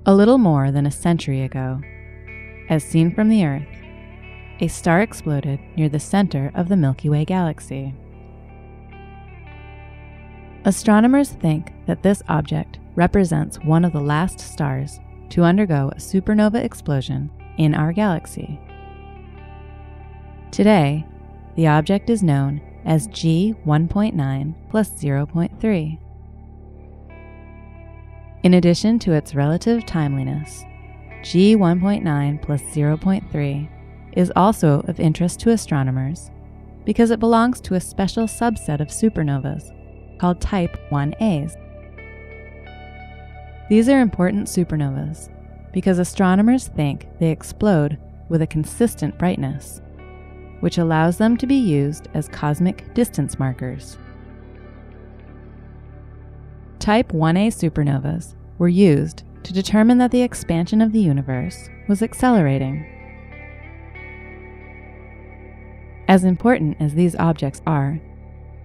A little more than a century ago, as seen from the Earth, a star exploded near the center of the Milky Way galaxy. Astronomers think that this object represents one of the last stars to undergo a supernova explosion in our galaxy. Today, the object is known as G1.9+0.3. In addition to its relative timeliness, G1.9+0.3 is also of interest to astronomers because it belongs to a special subset of supernovas called Type 1As. These are important supernovas because astronomers think they explode with a consistent brightness, which allows them to be used as cosmic distance markers. Type 1A supernovas were used to determine that the expansion of the universe was accelerating. As important as these objects are,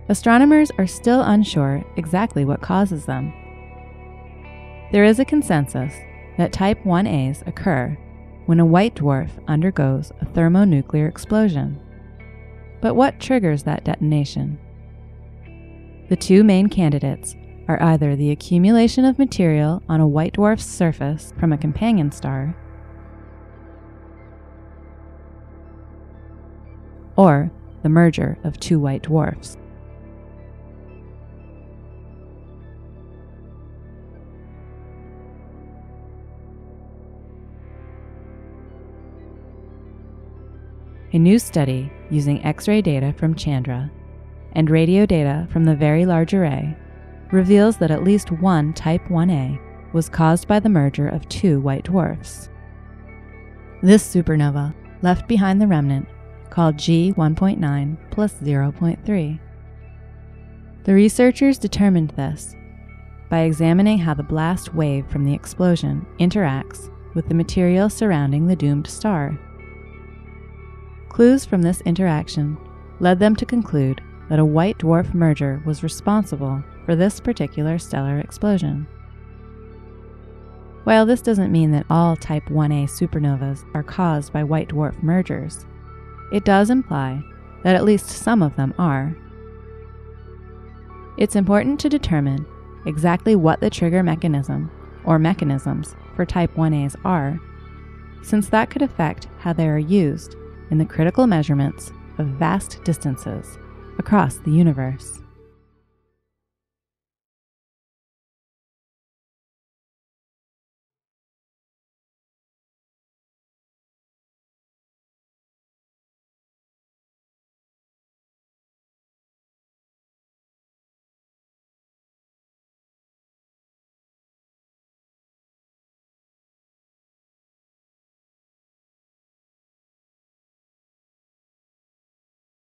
astronomers are still unsure exactly what causes them. There is a consensus that Type 1As occur when a white dwarf undergoes a thermonuclear explosion. But what triggers that detonation? The two main candidates are either the accumulation of material on a white dwarf's surface from a companion star, or the merger of two white dwarfs. A new study using X-ray data from Chandra and radio data from the Very Large Array reveals that at least one Type 1A was caused by the merger of two white dwarfs. This supernova left behind the remnant called G1.9+0.3. The researchers determined this by examining how the blast wave from the explosion interacts with the material surrounding the doomed star. Clues from this interaction led them to conclude that a white dwarf merger was responsible for this particular stellar explosion. While this doesn't mean that all Type 1A supernovas are caused by white dwarf mergers, it does imply that at least some of them are. It's important to determine exactly what the trigger mechanism or mechanisms for Type 1As are, since that could affect how they are used in the critical measurements of vast distances across the universe.